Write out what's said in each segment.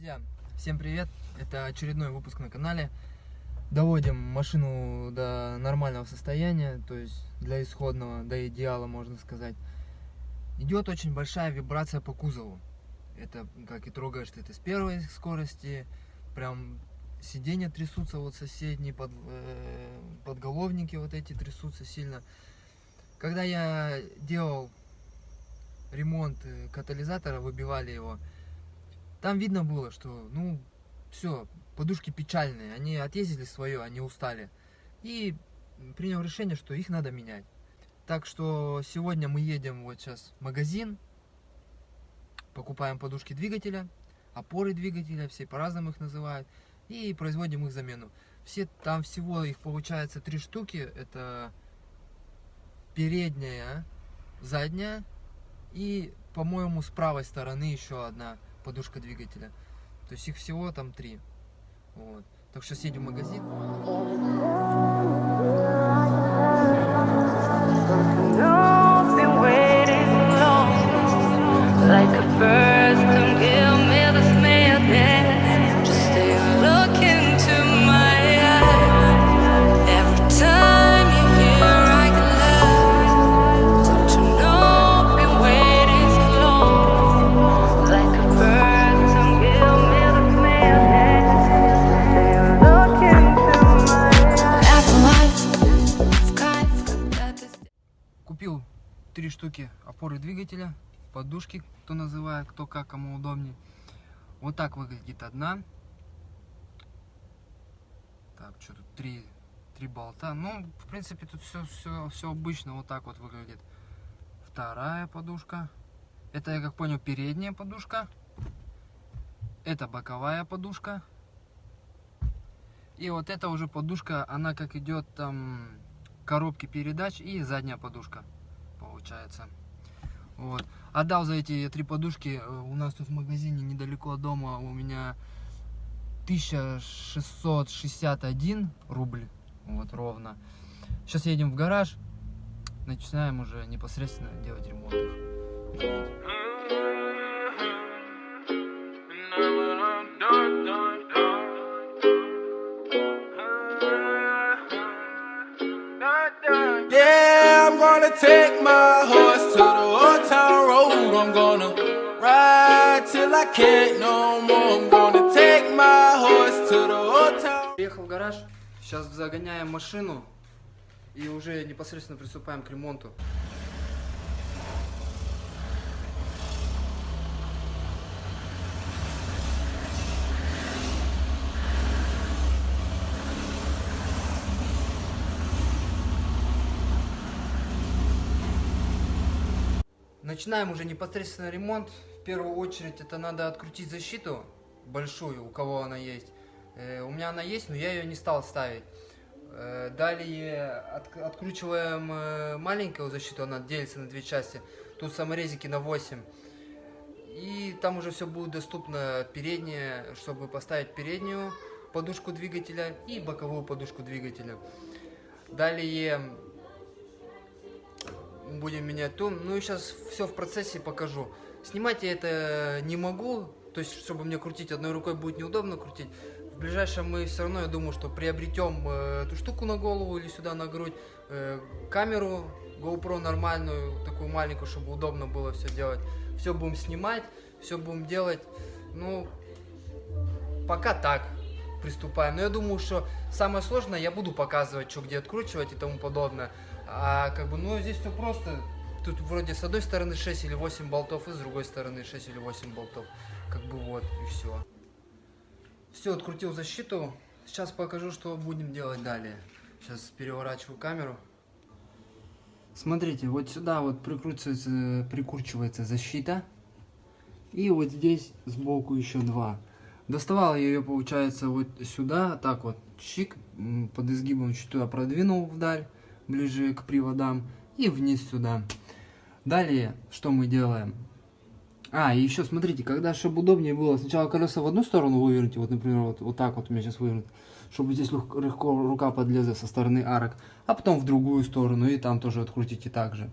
Друзья, всем привет! Это очередной выпуск на канале. Доводим машину до нормального состояния, то есть для исходного, до идеала, можно сказать. Идет очень большая вибрация по кузову. Это как и трогаешь ты это с первой скорости, прям сиденья трясутся, вот соседние, подголовники вот эти трясутся сильно. Когда я делал ремонт катализатора, выбивали его, там видно было, что, ну, все, подушки печальные, они отъездили свое, они устали. И принял решение, что их надо менять. Так что сегодня мы едем вот сейчас в магазин, покупаем подушки двигателя, опоры двигателя, все по-разному их называют, и производим их замену. Там всего их получается 3 штуки, это передняя, задняя и, по-моему, с правой стороны еще одна подушка двигателя. То есть их всего там 3. Вот. Так что съедем в магазин. Купил 3 штуки опоры двигателя, подушки, кто называет, кто как, кому удобнее. Вот так выглядит одна. Так, что тут 3 болта. Ну, в принципе, тут все обычно вот так вот выглядит. Вторая подушка. Это, я как понял, передняя подушка. Это боковая подушка. И вот эта уже подушка, она как идет там коробки передач и задняя подушка получается. Вот. Отдал за эти 3 подушки, у нас тут в магазине недалеко от дома, у меня 1661 рубль, вот ровно. Сейчас едем в гараж, начинаем уже непосредственно делать ремонт. Yeah, I'm gonna take my horse to the old town road. I'm gonna ride till I can't no more. I'm gonna take my horse to the old town. Приехал в гараж, сейчас загоняем машину и уже непосредственно приступаем к ремонту. Начинаем уже непосредственно ремонт. В первую очередь это надо открутить защиту большую, у кого она есть. У меня она есть, но я ее не стал ставить. Далее откручиваем маленькую защиту, она делится на 2 части. Тут саморезики на 8. И там уже все будет доступно переднее, чтобы поставить переднюю подушку двигателя и боковую подушку двигателя. Далее будем менять ту. Ну и сейчас все в процессе покажу. Снимать я это не могу, то есть чтобы мне крутить одной рукой будет неудобно крутить. В ближайшем мы все равно, я думаю, что приобретем эту штуку на голову или сюда на грудь, камеру GoPro нормальную, такую маленькую, чтобы удобно было все делать. Все будем снимать, все будем делать. Ну, пока так приступаем. Но я думаю, что самое сложное я буду показывать, что где откручивать и тому подобное. А как бы, ну, здесь все просто. Тут вроде с одной стороны 6 или 8 болтов, и с другой стороны 6 или 8 болтов. Как бы вот, и все. Все, открутил защиту. Сейчас покажу, что будем делать далее. Сейчас переворачиваю камеру. Смотрите, вот сюда вот прикручивается защита. И вот здесь сбоку еще 2. Доставал я ее, получается, вот сюда, так вот, чик, под изгибом чуть туда продвинул вдаль, ближе к приводам, и вниз сюда. Далее, что мы делаем? И еще смотрите, когда, чтобы удобнее было, сначала колеса в одну сторону выверните, вот, например, вот так вот у меня сейчас вывернут, чтобы здесь легко рука подлезла со стороны арок, а потом в другую сторону, и там тоже открутите так же.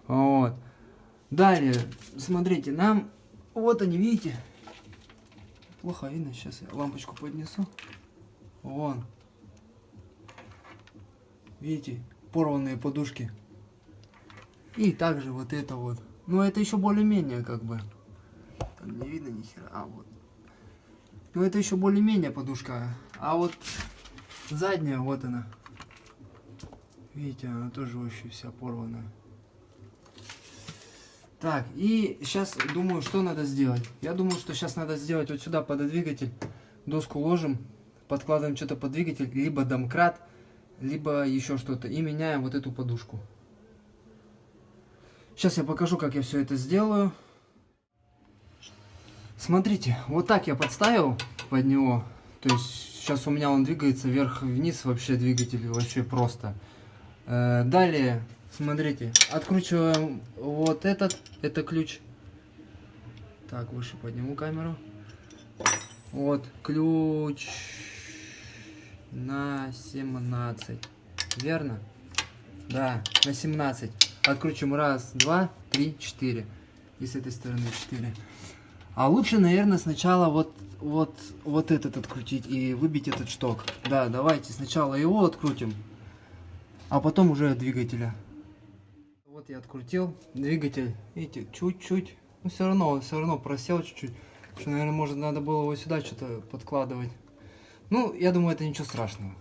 Вот. Далее, смотрите, нам, вот они, видите, плохо видно. Сейчас я лампочку поднесу. Вон. Видите, порванные подушки. И также вот это вот. Но это еще более-менее как бы. Там не видно ни хера. А вот. Но это еще более-менее подушка. А вот задняя, вот она. Видите, она тоже вообще вся порванная. Так, и сейчас думаю, что надо сделать. Я думаю, что сейчас надо сделать вот сюда под двигатель. Доску ложим, подкладываем что-то под двигатель, либо домкрат, либо еще что-то. И меняем вот эту подушку. Сейчас я покажу, как я все это сделаю. Смотрите, вот так я подставил под него. То есть сейчас у меня он двигается вверх-вниз, вообще двигатель вообще просто. Далее, смотрите, откручиваем вот это ключ. Так, выше подниму камеру. Вот ключ на 17. Верно? Да, на 17. Откручиваем раз, два, три, 4. И с этой стороны 4. А лучше, наверное, сначала вот этот открутить и выбить этот шток. Да, давайте сначала его открутим, а потом уже от двигателя. Вот я открутил двигатель. Видите, чуть-чуть. Ну, все равно просел чуть-чуть. Что, наверное, может, надо было его сюда что-то подкладывать. Ну, я думаю, это ничего страшного.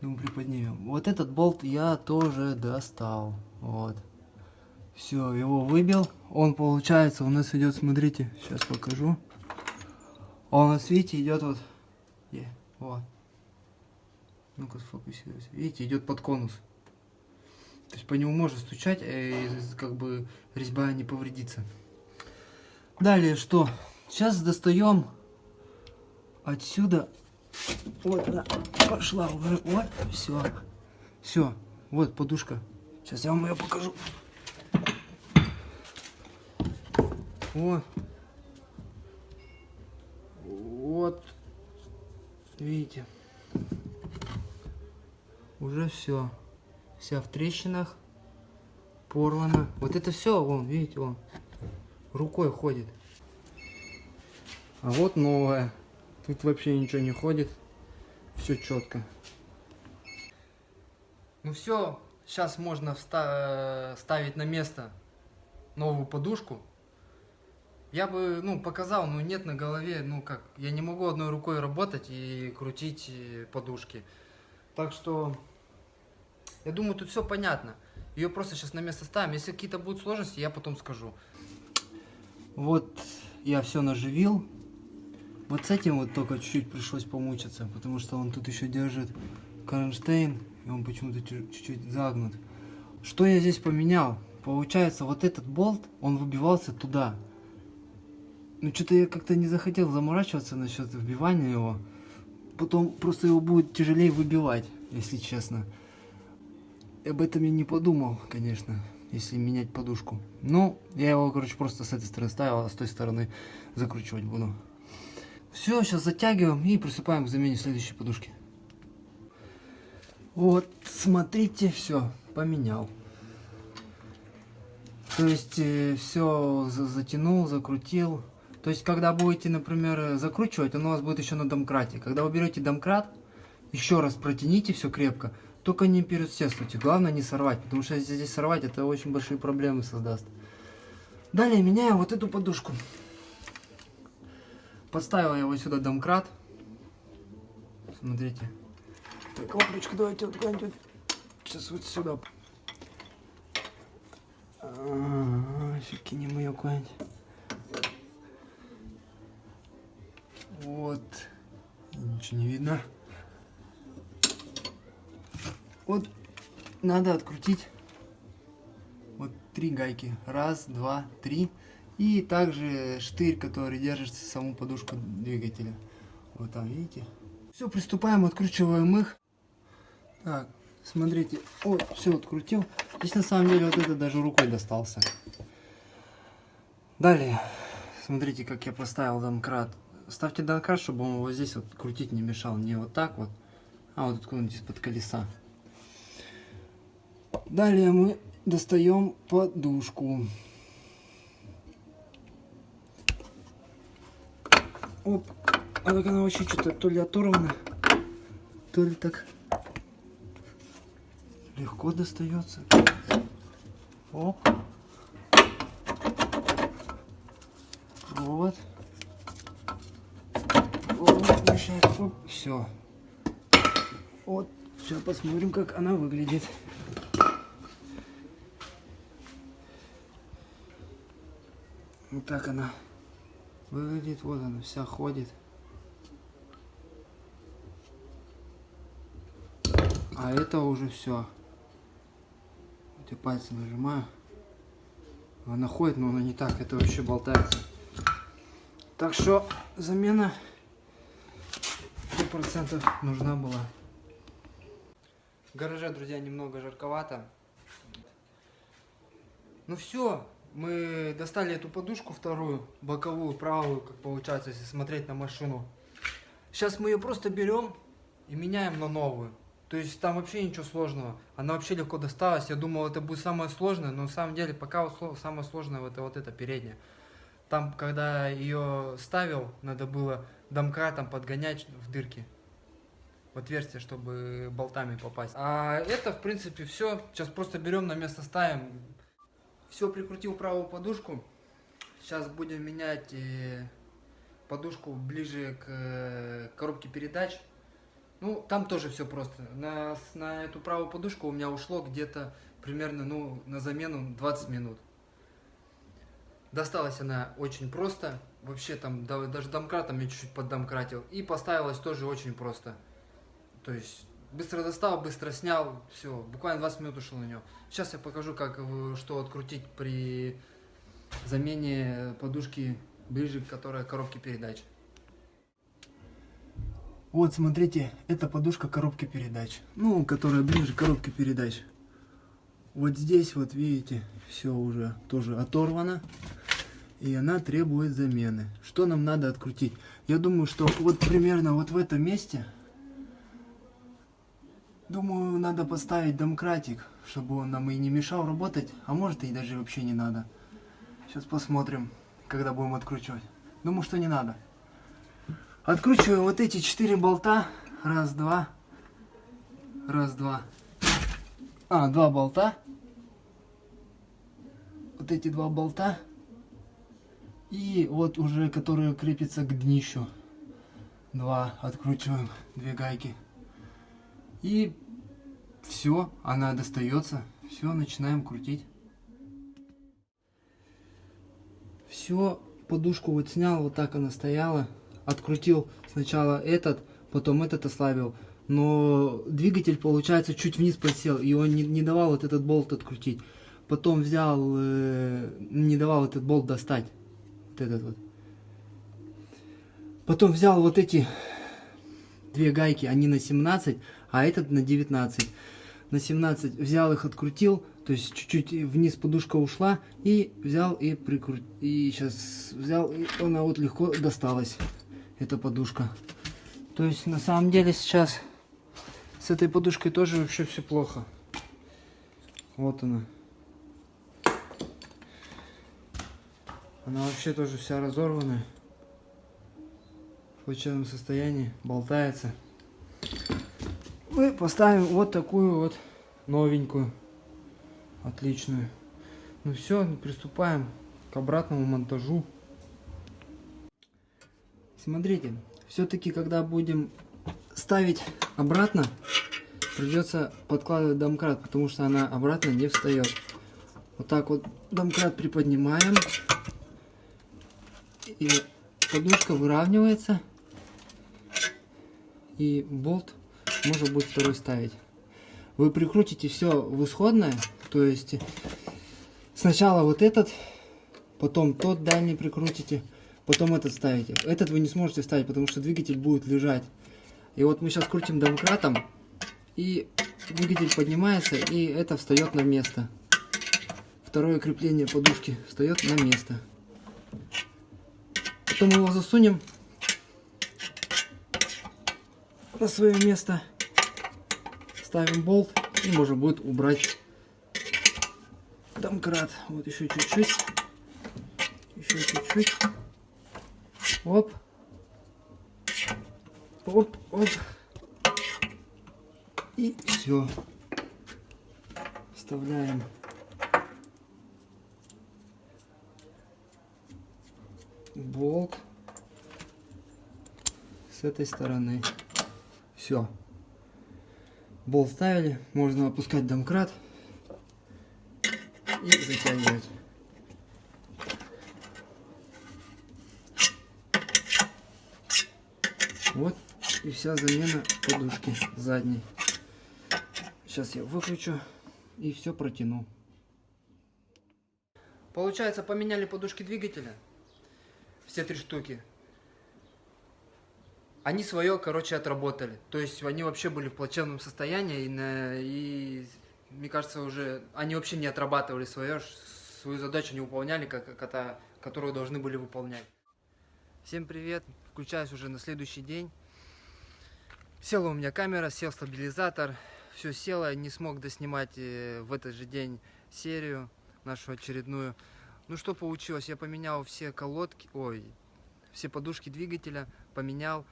Думаю, приподнимем. Вот этот болт я тоже достал. Вот. Все, его выбил. Он, получается, у нас идет, смотрите, сейчас покажу. Он у нас, видите, идет вот. Вот. Ну-ка, сфокусируйся. Видите, идет под конус. То есть по нему можно стучать, и как бы резьба не повредится. Далее что? Сейчас достаем отсюда. Вот она пошла уже. Вот, все. Все. Вот подушка. Сейчас я вам ее покажу. Вот. Вот. Видите. Уже все. Вся в трещинах. Порвана. Вот это все, вон, видите, он рукой ходит. А вот новая. Тут вообще ничего не ходит. Все четко. Ну все. Сейчас можно ставить на место новую подушку. Я бы, показал, но нет на голове, я не могу одной рукой работать и крутить подушки. Так что, я думаю, тут все понятно. Ее просто сейчас на место ставим. Если какие-то будут сложности, я потом скажу. Вот я все наживил. Вот с этим вот только чуть-чуть пришлось помучиться, потому что он тут еще держит кронштейн, и он почему-то чуть-чуть загнут. Что я здесь поменял? Получается, вот этот болт, он выбивался туда. Ну, что-то я как-то не захотел заморачиваться насчет вбивания его. Потом просто его будет тяжелее выбивать, если честно. Об этом я не подумал, конечно, если менять подушку. Ну, я его, короче, просто с этой стороны ставил, а с той стороны закручивать буду. Все, сейчас затягиваем и приступаем к замене следующей подушки. Вот, смотрите, все, поменял. То есть, все затянул, закрутил. То есть, когда будете, например, закручивать, он у вас будет еще на домкрате. Когда вы берете домкрат, еще раз протяните все крепко. Только не пересестуйте, главное не сорвать, потому что если здесь сорвать, это очень большие проблемы создаст. Далее меняю вот эту подушку. Подставил я его сюда домкрат. Смотрите. Так, лампочку давайте вот куда-нибудь. Сейчас вот сюда. Сейчас кинем ее куда-нибудь. Вот. Ничего не видно. Вот надо открутить вот 3 гайки. Раз, два, 3. И также штырь, который держит саму подушку двигателя. Вот там, видите? Все, приступаем, откручиваем их. Так, смотрите. Вот, все открутил. Здесь на самом деле вот это даже рукой достался. Далее, смотрите, как я поставил домкрат. Ставьте домкрат, чтобы он вот здесь вот крутить не мешал. Не вот так вот, а вот откуда-нибудь из-под колеса. Далее мы достаем подушку. Оп. А так она вообще что-то то ли оторвана, то ли так легко достается. Оп. Вот. Вот, мешает. Оп. Все. Вот. Сейчас посмотрим, как она выглядит. Вот так она выглядит. Вот она вся ходит. А это уже все. Вот я пальцем нажимаю. Она ходит, но она не так. Это вообще болтается. Так что замена 100% нужна была. В гараже, друзья, немного жарковато. Ну все, мы достали эту подушку вторую, боковую, правую, как получается, если смотреть на машину. Сейчас мы ее просто берем и меняем на новую. То есть там вообще ничего сложного. Она вообще легко досталась. Я думал, это будет самое сложное, но на самом деле пока самое сложное это вот это переднее. Там, когда ее ставил, надо было домкратом подгонять в дырки, в отверстие, чтобы болтами попасть. А это, в принципе, все. Сейчас просто берем, на место ставим. Все, прикрутил правую подушку. Сейчас будем менять подушку ближе к коробке передач. Ну, там тоже все просто. На эту правую подушку у меня ушло где-то примерно, ну, на замену 20 минут. Досталась она очень просто. Вообще там даже домкратом я чуть-чуть поддомкратил. И поставилась тоже очень просто. То есть быстро достал, быстро снял. Все, буквально 20 минут ушло на нее. Сейчас я покажу, что открутить при замене подушки ближе к коробке передач. Вот, смотрите, это подушка коробки передач. Ну, которая ближе к коробке передач. Вот здесь, вот видите, все уже тоже оторвано. И она требует замены. Что нам надо открутить? Я думаю, что вот примерно вот в этом месте, думаю, надо поставить домкратик, чтобы он нам и не мешал работать. А может, и даже вообще не надо. Сейчас посмотрим, когда будем откручивать. Думаю, что не надо. Откручиваю вот эти 4 болта. Раз, два. Раз, два. Два болта. Вот эти 2 болта. И вот уже, которые крепятся к днищу. 2. Откручиваем 2 гайки. И все, она достается. Все, начинаем крутить. Все, подушку вот снял, вот так она стояла. Открутил сначала этот, потом этот ослабил. Но двигатель, получается, чуть вниз подсел, и он не давал вот этот болт открутить. Потом взял, не давал этот болт достать. Вот этот вот. Потом взял вот эти 2 гайки, они на 17, а этот на 19. На 17 взял их, открутил, то есть чуть-чуть вниз подушка ушла, и взял и прикрутил. И сейчас взял, и она вот легко досталась, эта подушка. То есть на самом деле сейчас с этой подушкой тоже вообще все плохо. Вот она. Она вообще тоже вся разорванная. В плачевном состоянии, болтается. Мы поставим вот такую вот новенькую, отличную. Ну все, приступаем к обратному монтажу. Смотрите, все-таки когда будем ставить обратно, придется подкладывать домкрат, потому что она обратно не встает. Вот так вот домкрат приподнимаем, и подушка выравнивается, и болт можно будет второй ставить. Вы прикрутите все в исходное, то есть сначала вот этот, потом тот дальний прикрутите, потом этот ставите. Этот вы не сможете вставить, потому что двигатель будет лежать. И вот мы сейчас крутим домкратом, и двигатель поднимается, и это встает на место. Второе крепление подушки встает на место. Потом мы его засунем на свое место, ставим болт, и можно будет убрать домкрат. Вот еще чуть-чуть, еще чуть-чуть. Оп. Оп, оп. И все. Вставляем. Болт с этой стороны. Все. Болт ставили, можно опускать домкрат и затягивать. Вот и вся замена подушки задней. Сейчас я выключу и все протяну. Получается, поменяли подушки двигателя. Все 3 штуки. Они свое, короче, отработали. То есть они вообще были в плачевном состоянии. И мне кажется, уже они вообще не отрабатывали свою задачу, не выполняли, которую должны были выполнять. Всем привет. Включаюсь уже на следующий день. Села у меня камера, сел стабилизатор. Все село, не смог доснимать в этот же день серию нашу очередную. Ну что получилось? Я поменял все колодки, все подушки двигателя, поменял.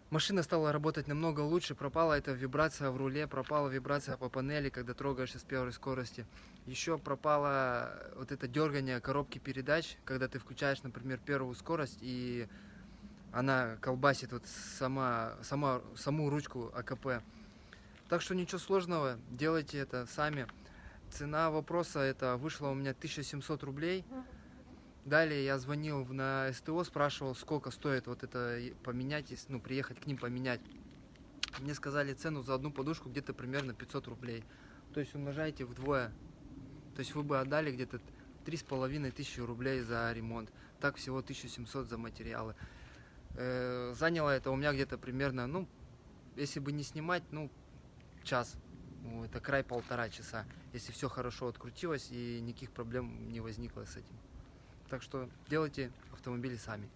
Машина стала работать намного лучше, пропала эта вибрация в руле, пропала вибрация по панели, когда трогаешься с первой скорости. Еще пропало вот это дергание коробки передач, когда ты включаешь, например, первую скорость, и она колбасит вот саму ручку АКП. Так что ничего сложного, делайте это сами. Цена вопроса это вышла у меня 1700 рублей. Далее я звонил на СТО, спрашивал, сколько стоит вот это поменять, приехать к ним поменять. Мне сказали цену за одну подушку где-то примерно 500 рублей. То есть умножайте вдвое. То есть вы бы отдали где-то 3500 рублей за ремонт. Так всего 1700 за материалы. Заняло это у меня где-то примерно, если бы не снимать, час. Это край 1,5 часа. Если все хорошо открутилось и никаких проблем не возникло с этим. Так что делайте автомобили сами.